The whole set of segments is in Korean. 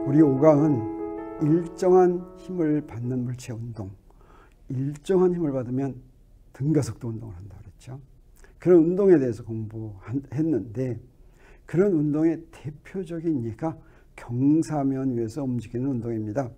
우리 오강은 일정한 힘을 받는 물체 운동, 일정한 힘을 받으면 등가속도 운동을 한다고 그랬죠. 그런 운동에 대해서 공부했는데 그런 운동의 대표적인 예가 경사면 위에서 움직이는 운동입니다.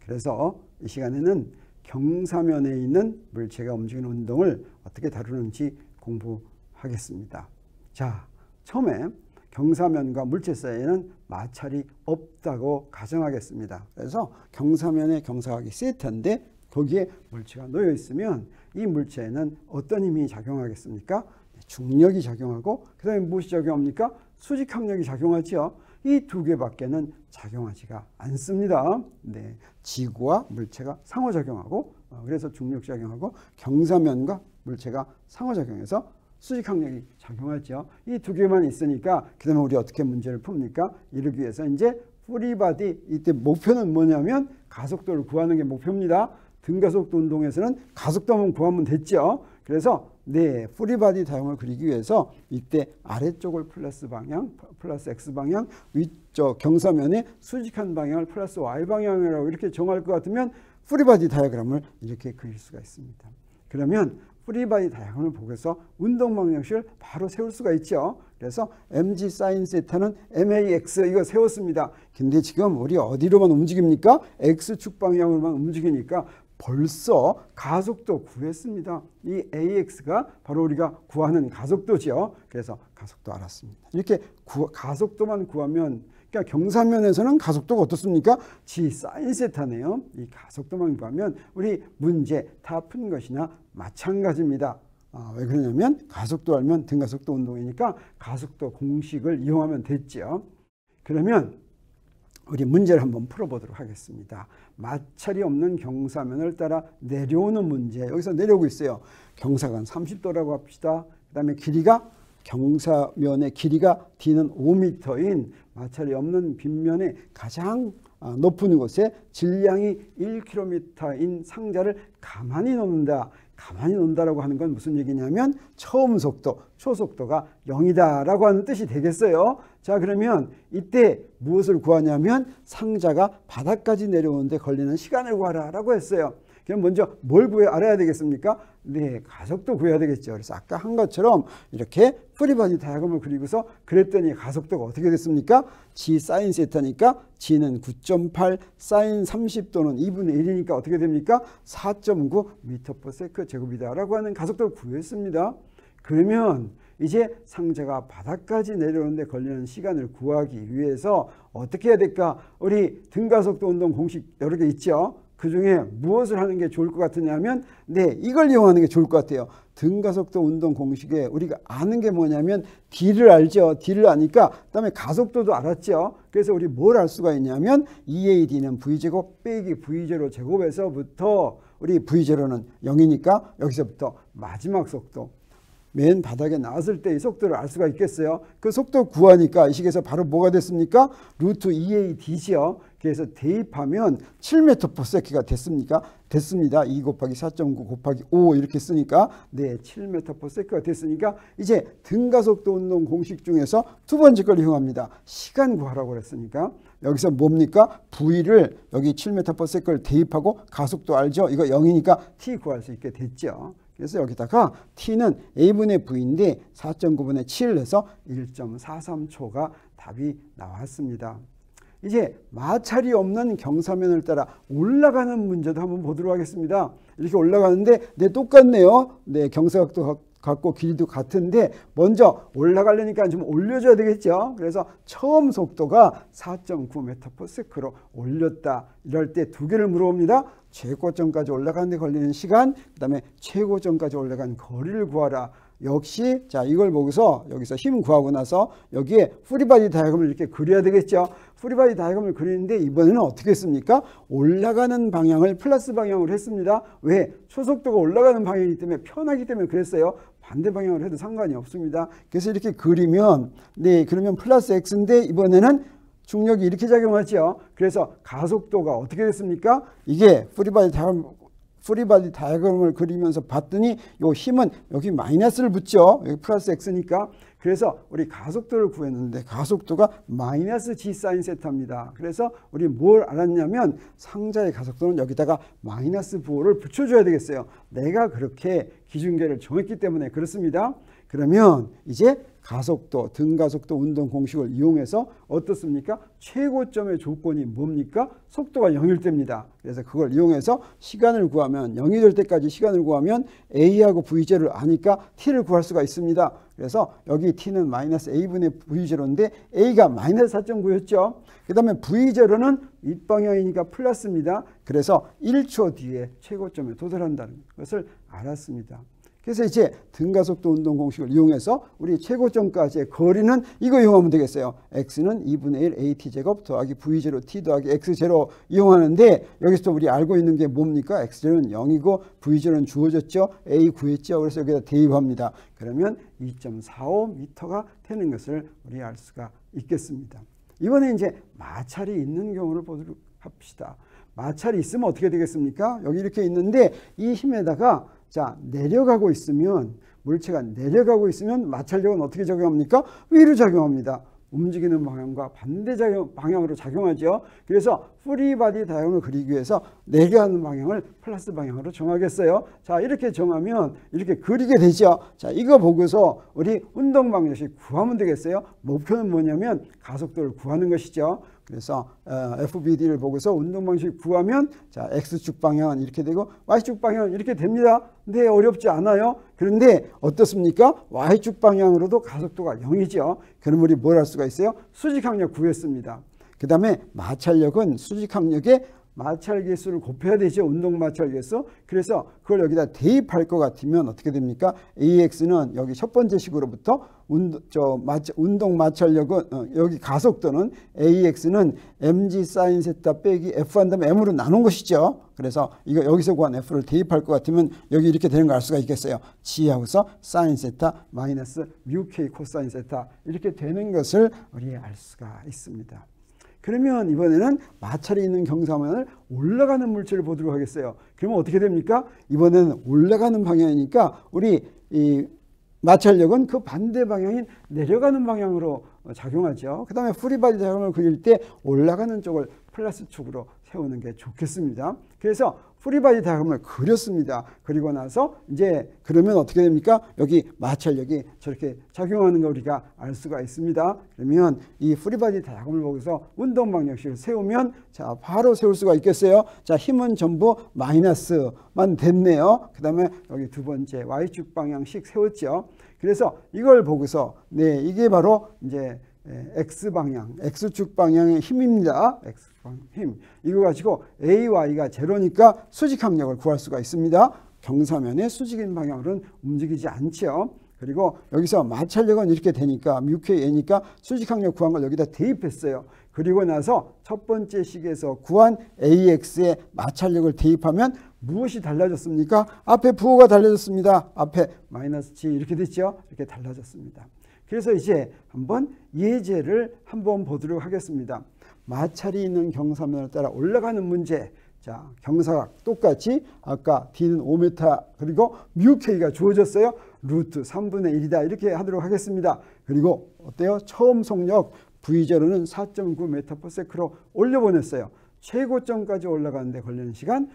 그래서 이 시간에는 경사면에 있는 물체가 움직이는 운동을 어떻게 다루는지 공부하겠습니다. 자, 처음에 경사면과 물체 사이에는 마찰이 없다고 가정하겠습니다. 그래서 경사면에 경사각이 세타인데 거기에 물체가 놓여 있으면 이 물체에는 어떤 힘이 작용하겠습니까? 중력이 작용하고 그 다음에 무엇이 작용합니까? 수직항력이 작용하죠. 이 두 개밖에는 작용하지가 않습니다. 네, 지구와 물체가 상호작용하고 그래서 중력이 작용하고 경사면과 물체가 상호작용해서 수직항력이 작용하죠. 이 두 개만 있으니까 그 다음에 우리 어떻게 문제를 풉니까? 이러기 위해서 이제 프리바디, 이때 목표는 뭐냐면 가속도를 구하는 게 목표입니다. 등가속도 운동에서는 가속도만 구하면 됐죠. 그래서 네, 프리바디 다형을 그리기 위해서 이때 아래쪽을 플러스 방향, 플러스 X 방향, 위쪽 경사면에 수직한 방향을 플러스 Y 방향이라고 이렇게 정할 것 같으면 프리바디 다이어그램을 이렇게 그릴 수가 있습니다. 그러면 프리바디 다이어그램을 보고서 운동 방향식을 바로 세울 수가 있죠. 그래서 mg sin 세타는 max 이거 세웠습니다. 근데 지금 우리 어디로만 움직입니까? x축 방향으로만 움직이니까 벌써 가속도 구했습니다. 이 AX가 바로 우리가 구하는 가속도죠. 그래서 가속도 알았습니다. 이렇게 가속도만 구하면 그러니까 경사면에서는 가속도가 어떻습니까? g sin 세타네요. 이 가속도만 구하면 우리 문제 다 푼 것이나 마찬가지입니다. 왜 그러냐면 가속도 알면 등가속도 운동이니까 가속도 공식을 이용하면 됐죠. 그러면 우리 문제를 한번 풀어보도록 하겠습니다. 마찰이 없는 경사면을 따라 내려오는 문제. 여기서 내려오고 있어요. 경사간 30도라고 합시다. 그 다음에 길이가 경사면의 길이가 D는 5m인 마찰이 없는 빗면의 가장 높은 곳에 질량이 1km인 상자를 가만히 놓는다. 가만히 놓는다라고 하는 건 무슨 얘기냐면 처음 속도, 초속도가 0이다라고 하는 뜻이 되겠어요. 자, 그러면 이때 무엇을 구하냐면 상자가 바닥까지 내려오는데 걸리는 시간을 구하라라고 했어요. 그럼 먼저 뭘 알아야 되겠습니까? 네, 가속도 구해야 되겠죠. 그래서 아까 한 것처럼 이렇게 프리바디 다이어그램을 그리고서 그랬더니 가속도가 어떻게 됐습니까? g sin 세타니까 g는 9.8, sin 30도는 2분의 1이니까 어떻게 됩니까? 4.9 m/s 제곱이다라고 하는 가속도를 구했습니다. 그러면 이제 상자가 바닥까지 내려오는데 걸리는 시간을 구하기 위해서 어떻게 해야 될까? 우리 등가속도 운동 공식 여러 개 있죠. 그 중에 무엇을 하는 게 좋을 것 같으냐면 네, 이걸 이용하는 게 좋을 것 같아요. 등가속도 운동 공식에 우리가 아는 게 뭐냐면 D를 알죠. D를 아니까 그다음에 가속도도 알았죠. 그래서 우리 뭘 알 수가 있냐면 EAD는 V제곱 빼기 V0 제곱에서부터 우리 V0는 0이니까 여기서부터 마지막 속도 맨 바닥에 나왔을 때의 속도를 알 수가 있겠어요. 그 속도 구하니까 이 식에서 바로 뭐가 됐습니까? 루트 EAD죠. 그래서 대입하면 7m/s가 됐습니까? 됐습니다. 2 곱하기 4.9 곱하기 5 이렇게 쓰니까 네, 7m/s가 됐으니까 이제 등가속도 운동 공식 중에서 두 번째 걸 이용합니다. 시간 구하라고 그랬으니까 여기서 뭡니까? V를 여기 7m/s를 대입하고 가속도 알죠? 이거 0이니까 T 구할 수 있게 됐죠. 그래서 여기다가 T는 A분의 V인데 4.9분의 7 해서 1.43초가 답이 나왔습니다. 이제 마찰이 없는 경사면을 따라 올라가는 문제도 한번 보도록 하겠습니다. 이렇게 올라가는데 네, 똑같네요. 네, 경사각도 같고 길이도 같은데 먼저 올라가려니까 좀 올려줘야 되겠죠. 그래서 처음 속도가 4.9m/s로 올렸다. 이럴 때 두 개를 물어봅니다. 최고점까지 올라가는데 걸리는 시간, 그 다음에 최고점까지 올라간 거리를 구하라. 역시 자, 이걸 보고서 여기서 힘 구하고 나서 여기에 프리바디 다이어그램을 이렇게 그려야 되겠죠. 프리바디 다이어그램을 그리는데 이번에는 어떻게 했습니까? 올라가는 방향을 플러스 방향으로 했습니다. 왜? 초속도가 올라가는 방향이기 때문에 편하기 때문에 그랬어요. 반대 방향으로 해도 상관이 없습니다. 그래서 이렇게 그리면 네, 그러면 플러스 X인데 이번에는 중력이 이렇게 작용하죠. 그래서 가속도가 어떻게 됐습니까? 이게 프리바디 다이어그램을 그리면서 봤더니 이 힘은 여기 마이너스를 붙죠. 여기 플러스 X니까. 그래서 우리 가속도를 구했는데 가속도가 마이너스 g 사인 세타입니다. 그래서 우리 뭘 알았냐면 상자의 가속도는 여기다가 마이너스 부호를 붙여줘야 되겠어요. 내가 그렇게 기준계를 정했기 때문에 그렇습니다. 그러면 이제 가속도, 등가속도 운동 공식을 이용해서 어떻습니까? 최고점의 조건이 뭡니까? 속도가 0일 때입니다. 그래서 그걸 이용해서 시간을 구하면 0이 될 때까지 시간을 구하면 A하고 V0를 아니까 T를 구할 수가 있습니다. 그래서 여기 T는 마이너스 A분의 V0인데 A가 마이너스 4.9였죠. 그 다음에 V0는 윗방향이니까 플러스입니다. 그래서 1초 뒤에 최고점에 도달한다는 것을 알았습니다. 그래서 이제 등가속도 운동 공식을 이용해서 우리 최고점까지의 거리는 이거 이용하면 되겠어요. x는 2분의 1 at제곱 더하기 v0 t 더하기 x0 이용하는데 여기서 우리 알고 있는 게 뭡니까? x0는 0이고 v0는 주어졌죠. a 구했죠. 그래서 여기다 대입합니다. 그러면 2.45m가 되는 것을 우리 알 수가 있겠습니다. 이번에 이제 마찰이 있는 경우를 보도록 합시다. 마찰이 있으면 어떻게 되겠습니까? 여기 이렇게 있는데 이 힘에다가 자, 내려가고 있으면 물체가 내려가고 있으면 마찰력은 어떻게 작용합니까? 위로 작용합니다. 움직이는 방향과 반대 방향으로 작용하죠. 그래서 프리바디 다이어그램을 그리기 위해서 내려가는 방향을 플러스 방향으로 정하겠어요. 자, 이렇게 정하면 이렇게 그리게 되죠. 자, 이거 보고서 우리 운동 방정식 구하면 되겠어요. 목표는 뭐냐면 가속도를 구하는 것이죠. 그래서 FBD를 보고서 운동 방식 구하면 자, X축 방향은 이렇게 되고 Y축 방향은 이렇게 됩니다. 근데 어렵지 않아요. 그런데 어떻습니까? Y축 방향으로도 가속도가 0이죠. 그럼 우리 뭘 할 수가 있어요? 수직항력 구했습니다. 그 다음에 마찰력은 수직항력의 마찰 개수를 곱해야 되죠. 운동 마찰 개수. 그래서 그걸 여기다 대입할 것 같으면 어떻게 됩니까? AX는 여기 첫 번째 식으로부터 운동 마찰력은 여기 가속도는 AX는 mg 사인 세타 빼기 F 한 다음에 M으로 나눈 것이죠. 그래서 이거 여기서 구한 F를 대입할 것 같으면 여기 이렇게 되는 거 알 수가 있겠어요. G하고서 사인 세타 마이너스 뮤 K 코사인 세타 이렇게 되는 것을 우리 알 수가 있습니다. 그러면 이번에는 마찰이 있는 경사면을 올라가는 물체를 보도록 하겠어요. 그러면 어떻게 됩니까? 이번에는 올라가는 방향이니까 우리 이 마찰력은 그 반대 방향인 내려가는 방향으로 작용하죠. 그 다음에 프리바디 다이어그램을 그릴 때 올라가는 쪽을 플러스 축으로 세우는 게 좋겠습니다. 그래서 프리바디 다이어그램을 그렸습니다. 그리고 나서 이제 그러면 어떻게 됩니까? 여기 마찰력이 저렇게 작용하는 걸 우리가 알 수가 있습니다. 그러면 이 프리바디 다이어그램을 보고서 운동 방정식을 세우면 자, 바로 세울 수가 있겠어요. 자, 힘은 전부 마이너스만 됐네요. 그 다음에 여기 두 번째 Y축 방향식 세웠죠. 그래서 이걸 보고서 네, 이게 바로 이제 X방향, X축 방향의 힘입니다. X방향 힘. 이거 가지고 AY가 제로니까 수직항력을 구할 수가 있습니다. 경사면의 수직인 방향으로는 움직이지 않죠. 그리고 여기서 마찰력은 이렇게 되니까 뮤KA니까 수직항력 구한 걸 여기다 대입했어요. 그리고 나서 첫 번째 식에서 구한 AX의 마찰력을 대입하면 무엇이 달라졌습니까? 앞에 부호가 달라졌습니다. 앞에 마이너스 G 이렇게 됐죠. 이렇게 달라졌습니다. 그래서 이제 한번 예제를 한번 보도록 하겠습니다. 마찰이 있는 경사면을 따라 올라가는 문제. 자, 경사가 똑같이 아까 D는 5m 그리고 뮤K가 주어졌어요. 루트 3분의 1이다 이렇게 하도록 하겠습니다. 그리고 어때요? 처음 속력 V0는 4.9m/s로 올려보냈어요. 최고점까지 올라가는데 걸리는 시간,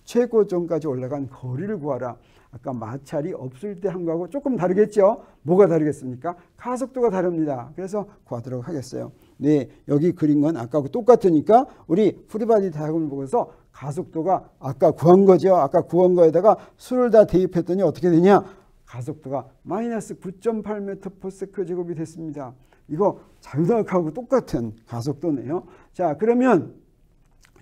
최고점까지 올라간 거리를 구하라. 아까 마찰이 없을 때 한 거하고 조금 다르겠죠? 뭐가 다르겠습니까? 가속도가 다릅니다. 그래서 구하도록 하겠어요. 네, 여기 그린 건 아까하고 똑같으니까 우리 프리바디 다이어그램을 보고서 가속도가 아까 구한 거죠. 아까 구한 거에다가 수를 다 대입했더니 어떻게 되냐? 가속도가 마이너스 9.8m/s 제곱이 됐습니다. 이거 자유등학하고 똑같은 가속도네요. 자, 그러면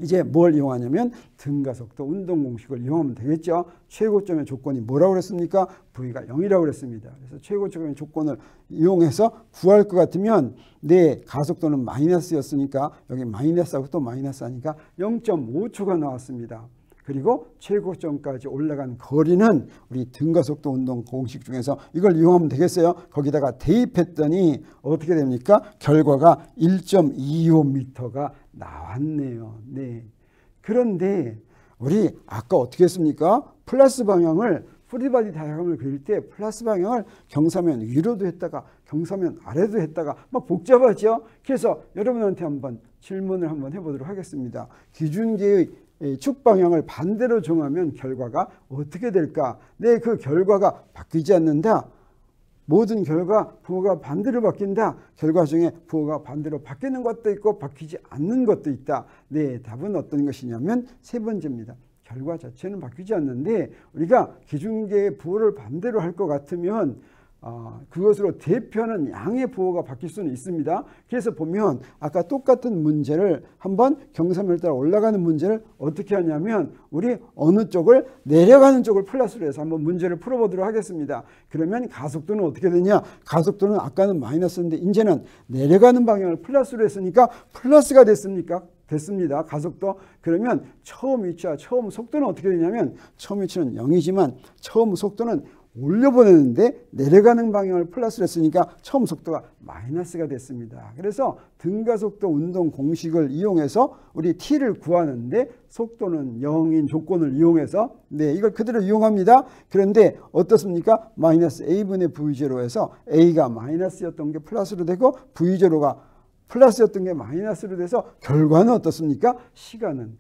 이제 뭘 이용하냐면 등가속도 운동 공식을 이용하면 되겠죠. 최고점의 조건이 뭐라고 그랬습니까? V가 0이라고 그랬습니다. 그래서 최고점의 조건을 이용해서 구할 것 같으면 네, 가속도는 마이너스였으니까 여기 마이너스하고 또 마이너스 하니까 0.5초가 나왔습니다. 그리고 최고점까지 올라간 거리는 우리 등가속도 운동 공식 중에서 이걸 이용하면 되겠어요. 거기다가 대입했더니 어떻게 됩니까? 결과가 1.25m가 나왔네요. 네. 그런데 우리 아까 어떻게 했습니까? 플러스 방향을 프리바디 다이아그램을 그릴 때 플러스 방향을 경사면 위로도 했다가 경사면 아래도 했다가 막 복잡하죠. 그래서 여러분한테 한번 질문을 한번 해보도록 하겠습니다. 기준계의 축 방향을 반대로 정하면 결과가 어떻게 될까? 네, 그 결과가 바뀌지 않는다. 모든 결과 부호가 반대로 바뀐다. 결과 중에 부호가 반대로 바뀌는 것도 있고 바뀌지 않는 것도 있다. 네, 답은 어떤 것이냐면 세 번째입니다. 결과 자체는 바뀌지 않는데 우리가 기준계의 부호를 반대로 할 것 같으면 그것으로 대표하는 양의 부호가 바뀔 수는 있습니다. 그래서 보면 아까 똑같은 문제를 한번 경사면을 따라 올라가는 문제를 어떻게 하냐면 우리 어느 쪽을 내려가는 쪽을 플러스로 해서 한번 문제를 풀어보도록 하겠습니다. 그러면 가속도는 어떻게 되냐? 가속도는 아까는 마이너스인데 이제는 내려가는 방향을 플러스로 했으니까 플러스가 됐습니까? 됐습니다. 가속도. 그러면 처음 위치와 처음 속도는 어떻게 되냐면 처음 위치는 0이지만 처음 속도는 올려보내는데 내려가는 방향을 플러스로 했으니까 처음 속도가 마이너스가 됐습니다. 그래서 등가속도 운동 공식을 이용해서 우리 t를 구하는데 속도는 0인 조건을 이용해서 네, 이걸 그대로 이용합니다. 그런데 어떻습니까? 마이너스 a분의 v0에서 a가 마이너스였던 게 플러스로 되고 v0가 플러스였던 게 마이너스로 돼서 결과는 어떻습니까? 시간은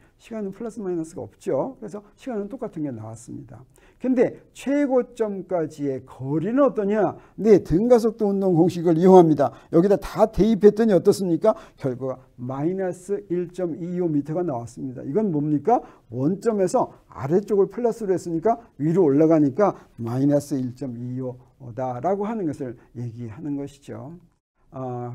플러스 마이너스가 없죠. 그래서 시간은 똑같은 게 나왔습니다. 근데 최고점까지의 거리는 어떠냐? 네, 등가속도 운동 공식을 이용합니다. 여기다 다 대입했더니 어떻습니까? 결과가 마이너스 1.225m가 나왔습니다. 이건 뭡니까? 원점에서 아래쪽을 플러스로 했으니까 위로 올라가니까 마이너스 1.225다라고 하는 것을 얘기하는 것이죠.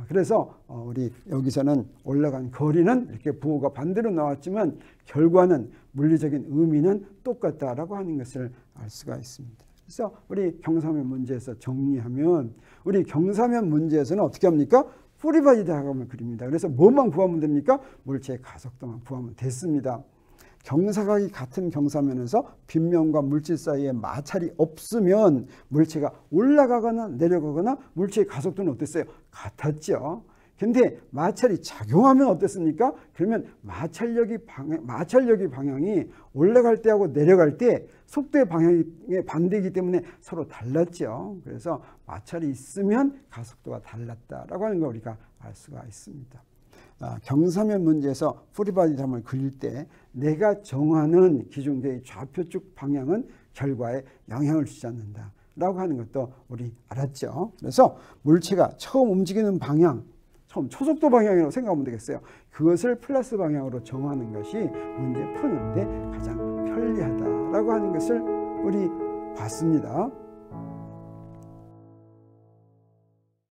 그래서 우리 여기서는 올라간 거리는 이렇게 부호가 반대로 나왔지만 결과는 물리적인 의미는 똑같다라고 하는 것을 알 수가 있습니다. 그래서 우리 경사면 문제에서 정리하면 우리 경사면 문제에서는 어떻게 합니까? 프리바디 다이아그램을 그립니다. 그래서 뭐만 구하면 됩니까? 물체의 가속도만 구하면 됐습니다. 경사각이 같은 경사면에서 빗면과 물질 사이에 마찰이 없으면 물체가 올라가거나 내려가거나 물체의 가속도는 어땠어요? 같았죠. 근데 마찰이 작용하면 어땠습니까? 그러면 마찰력이 방향이 올라갈 때하고 내려갈 때 속도의 방향이 반대이기 때문에 서로 달랐죠. 그래서 마찰이 있으면 가속도가 달랐다라고 하는 걸 우리가 알 수가 있습니다. 경사면 문제에서 프리바디 다이아그램을 그릴 때 내가 정하는 기준계의 좌표축 방향은 결과에 영향을 주지 않는다라고 하는 것도 우리 알았죠. 그래서 물체가 처음 움직이는 방향, 처음 초속도 방향이라고 생각하면 되겠어요. 그것을 플러스 방향으로 정하는 것이 문제 푸는데 가장 편리하다라고 하는 것을 우리 봤습니다.